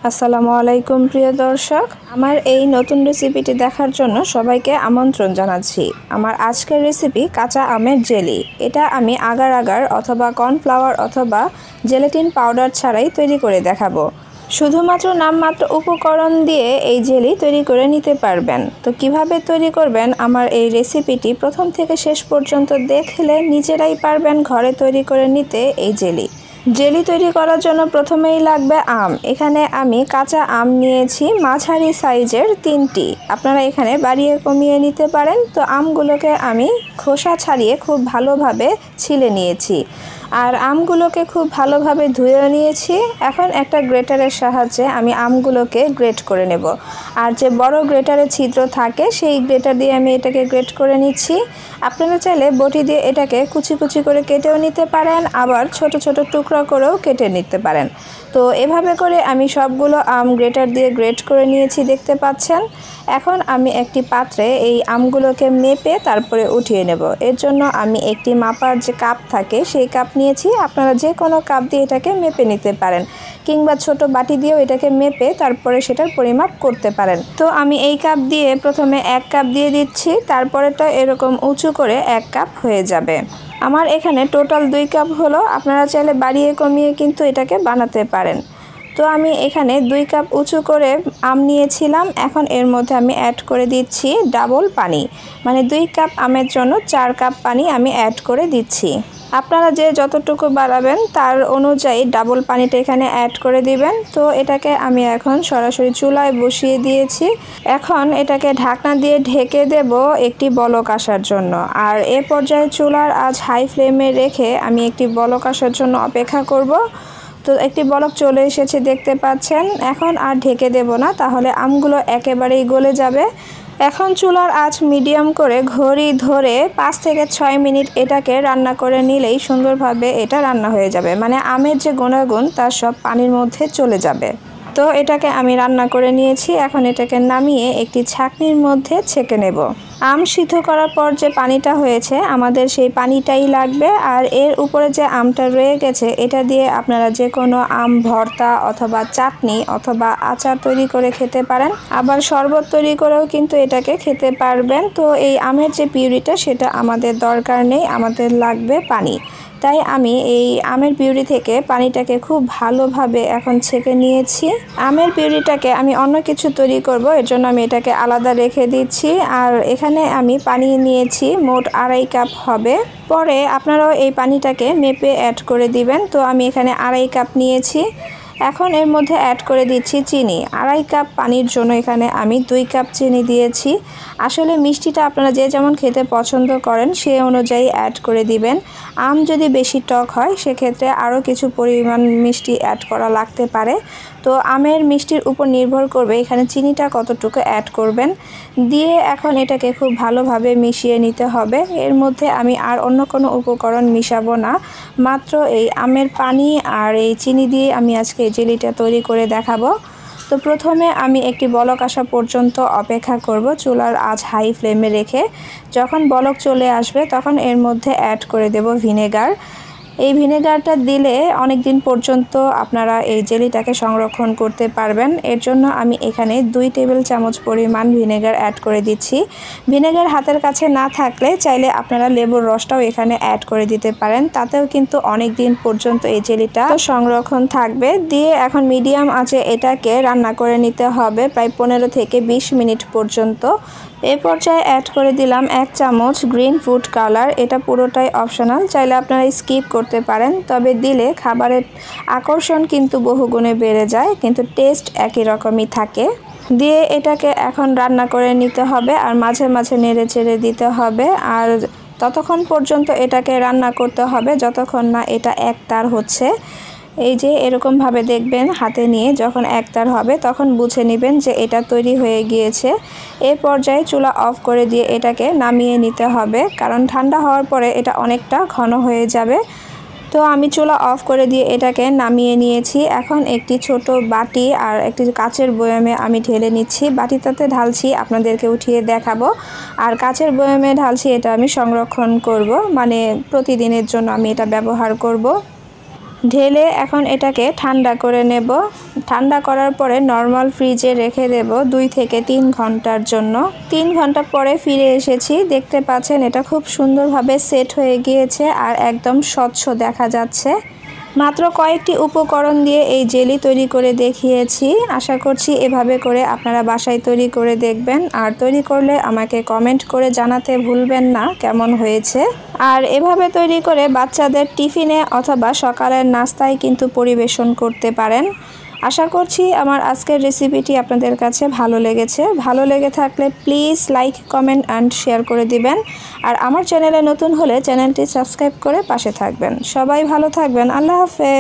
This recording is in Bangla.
আসসালামু আলাইকুম প্রিয় দর্শক, আমার এই নতুন রেসিপিটি দেখার জন্য সবাইকে আমন্ত্রণ জানাচ্ছি। আমার আজকের রেসিপি কাঁচা আমের জেলি। এটা আমি আগার আগার অথবা কর্নফ্লাওয়ার অথবা জেলেটিন পাউডার ছাড়াই তৈরি করে দেখাবো। শুধুমাত্র নামমাত্র উপকরণ দিয়ে এই জেলি তৈরি করে নিতে পারবেন। তো কিভাবে তৈরি করবেন আমার এই রেসিপিটি প্রথম থেকে শেষ পর্যন্ত দেখলে নিজেরাই পারবেন ঘরে তৈরি করে নিতে এই জেলি। জেলি তৈরি করার জন্য প্রথমেই লাগবে আম। এখানে আমি কাঁচা আম নিয়েছি মাঝারি সাইজের 3টি। আপনারা এখানে বাড়িয়ে কমিয়ে নিতে পারেন। তো আমগুলোকে আমি খোসা ছাড়িয়ে খুব ভালোভাবে ছিলে নিয়েছি আর আমগুলোকে খুব ভালোভাবে ধুয়ে নিয়েছি। এখন একটা গ্রেটারের সাহায্যে আমি আমগুলোকে গ্রেট করে নেব। আর যে বড় গ্রেটারের ছিদ্র থাকে সেই গ্রেটার দিয়ে আমি এটাকে গ্রেট করে নিচ্ছি। আপনারা চাইলে বটি দিয়ে এটাকে কুচি কুচি করে কেটেও নিতে পারেন, আবার ছোট ছোট টুকরা করেও কেটে নিতে পারেন। তো এভাবে করে আমি সবগুলো আম গ্রেটার দিয়ে গ্রেট করে নিয়েছি, দেখতে পাচ্ছেন। এখন আমি একটি পাত্রে এই আমগুলোকে মেপে তারপরে উঠিয়ে নেব। এর জন্য আমি একটি মাপার যে কাপ থাকে সেই কাপ নিয়েছি। আপনারা যে কোনো কাপ দিয়ে এটাকে মেপে নিতে পারেন, কিংবা ছোট বাটি দিয়েও এটাকে মেপে তারপরে সেটার পরিমাপ করতে পারেন। তো আমি এই কাপ দিয়ে প্রথমে 1 কাপ দিয়ে দিচ্ছি, তারপরেটা এরকম উঁচু করে 1 কাপ হয়ে যাবে। আমার এখানে টোটাল 2 কাপ হলো। আপনারা চাইলে বাড়িয়ে কমিয়ে কিন্তু এটাকে বানাতে পারেন। তো আমি এখানে 2 কাপ উঁচু করে আম নিয়েছিলাম। এখন এর মধ্যে আমি অ্যাড করে দিচ্ছি ডাবল পানি, মানে 2 কাপ আমের জন্য 4 কাপ পানি আমি অ্যাড করে দিচ্ছি। আপনারা যে যতটুকু বানাবেন তার অনুযায়ী ডাবল পানিটা এখানে অ্যাড করে দিবেন। তো এটাকে আমি এখন সরাসরি চুলায় বসিয়ে দিয়েছি। এখন এটাকে ঢাকনা দিয়ে ঢেকে দেব একটি বলক আসার জন্য। আর এ পর্যায়ে চুলার আঁচ হাই ফ্লেমে রেখে আমি একটি বলক আসার জন্য অপেক্ষা করব। তো একটি বলক চলে এসেছে, দেখতে পাচ্ছেন। এখন আর ঢেকে দেব না, তাহলে আমগুলো একেবারেই গলে যাবে। এখন চুলার আঁচ মিডিয়াম করে ঘড়ি ধরে 5 থেকে 6 মিনিট এটাকে রান্না করে নিলেই সুন্দরভাবে এটা রান্না হয়ে যাবে, মানে আমের যে গুণাগুণ তার সব পানির মধ্যে চলে যাবে। তো এটাকে আমি রান্না করে নিয়েছি। এখন এটাকে নামিয়ে একটি ছাঁকনির মধ্যে ছেঁকে নেব। আম সিদ্ধ করার পর যে পানিটা হয়েছে আমাদের সেই পানিটাই লাগবে। আর এর উপরে যে আমটা রয়ে গেছে এটা দিয়ে আপনারা যে কোনো আম ভর্তা অথবা চাটনি অথবা আচার তৈরি করে খেতে পারেন, আবার শরবত তৈরি করেও কিন্তু এটাকে খেতে পারবেন। তো এই আমের যে পিউরিটা সেটা আমাদের দরকার নেই, আমাদের লাগবে পানি। তাই আমি এই আমের পিউরি থেকে পানিটাকে খুব ভালোভাবে এখন ছেঁকে নিয়েছি। আমের পিউরিটাকে আমি অন্য কিছু তৈরি করব, এর জন্য আমি এটাকে আলাদা রেখে দিচ্ছি। আর এখানে আমি পানি নিয়েছি মোট 2.5 কাপ হবে। পরে আপনারাও এই পানিটাকে মেপে অ্যাড করে দিবেন। তো আমি এখানে 2.5 কাপ নিয়েছি। এখন এর মধ্যে অ্যাড করে দিচ্ছি চিনি। 2.5 কাপ পানির জন্য এখানে আমি 2 কাপ চিনি দিয়েছি। আসলে মিষ্টিটা আপনারা যে যেমন খেতে পছন্দ করেন সেই অনুযায়ী অ্যাড করে দিবেন। আম যদি বেশি টক হয় সেক্ষেত্রে আরও কিছু পরিমাণ মিষ্টি অ্যাড করা লাগতে পারে। তো আমের মিষ্টির উপর নির্ভর করবে এখানে চিনিটা কতটুকু অ্যাড করবেন। দিয়ে এখন এটাকে খুব ভালোভাবে মিশিয়ে নিতে হবে। এর মধ্যে আমি আর অন্য কোনো উপকরণ মিশাবো না, মাত্র এই আমের পানি আর এই চিনি দিয়ে আমি আজকে এই জেলিটা তৈরি করে দেখাবো। তো প্রথমে আমি একটি বলক আসা পর্যন্ত অপেক্ষা করব চুলার আঁচ হাই ফ্লেমে রেখে। যখন বলক চলে আসবে তখন এর মধ্যে অ্যাড করে দেব ভিনেগার। এই ভিনেগারটা দিলে অনেক দিন পর্যন্ত আপনারা এই জেলিটাকে সংরক্ষণ করতে পারবেন। এর জন্য আমি এখানে 2 টেবিল চামচ পরিমাণ ভিনেগার অ্যাড করে দিচ্ছি। ভিনেগার হাতের কাছে না থাকলে চাইলে আপনারা লেবুর রসটাও এখানে অ্যাড করে দিতে পারেন, তাতেও কিন্তু অনেক দিন পর্যন্ত এই জেলিটা সংরক্ষণ থাকবে। দিয়ে এখন মিডিয়াম আঁচে এটাকে রান্না করে নিতে হবে প্রায় 15 থেকে 20 মিনিট পর্যন্ত। এই পর্যায়ে অ্যাড করে দিলাম 1 চামচ গ্রিন ফুড কালার। এটা পুরোটাই অপশনাল, চাইলে আপনারা স্কিপ করতে পারেন, তবে দিলে খাবারের আকর্ষণ কিন্তু বহুগুণে বেড়ে যায়, কিন্তু টেস্ট একই রকমই থাকে। দিয়ে এটাকে এখন রান্না করে নিতে হবে আর মাঝে মাঝে নেড়ে চেড়ে দিতে হবে। আর ততক্ষণ পর্যন্ত এটাকে রান্না করতে হবে যতক্ষণ না এটা একতার হচ্ছে। এই যে এরকমভাবে দেখবেন হাতে নিয়ে, যখন একতার হবে তখন বুঝে নেবেন যে এটা তৈরি হয়ে গিয়েছে। এই পর্যায়ে চুলা অফ করে দিয়ে এটাকে নামিয়ে নিতে হবে, কারণ ঠান্ডা হওয়ার পরে এটা অনেকটা ঘন হয়ে যাবে। তো আমি চুলা অফ করে দিয়ে এটাকে নামিয়ে নিয়েছি। এখন একটি ছোট বাটি আর একটি কাচের বয়ামে আমি ঢেলে নিচ্ছি। বাটিটাতে ঢালছি আপনাদেরকে উঠিয়ে দেখাবো, আর কাচের বয়ামে ঢালছি এটা আমি সংরক্ষণ করব, মানে প্রতিদিনের জন্য আমি এটা ব্যবহার করব। ঢেলে এখন এটাকে ঠান্ডা করে নেব। ঠান্ডা করার পরে নর্মাল ফ্রিজে রেখে দেব 2 থেকে 3 ঘন্টার জন্য। 3 ঘন্টা পরে ফিরে এসেছি, দেখতে পাচ্ছেন এটা খুব সুন্দরভাবে সেট হয়ে গিয়েছে আর একদম স্বচ্ছ দেখা যাচ্ছে। মাত্র কয়েকটি উপকরণ দিয়ে এই জেলি তৈরি করে দেখিয়েছি। আশা করছি এভাবে করে আপনারা বাসায় তৈরি করে দেখবেন, আর তৈরি করলে আমাকে কমেন্ট করে জানাতে ভুলবেন না কেমন হয়েছে। আর এভাবে তৈরি করে বাচ্চাদের টিফিনে অথবা সকালের নাস্তায় কিন্তু পরিবেশন করতে পারেন। আশা করছি আমার আজকের রেসিপিটি আপনাদের কাছে ভালো লেগেছে। ভালো লেগে থাকলে please like, comment and share করে দিবেন। আর আমার চ্যানেলে নতুন হলে চ্যানেলটি সাবস্ক্রাইব করে পাশে থাকবেন। সবাই ভালো থাকবেন। আল্লাহ হাফেজ।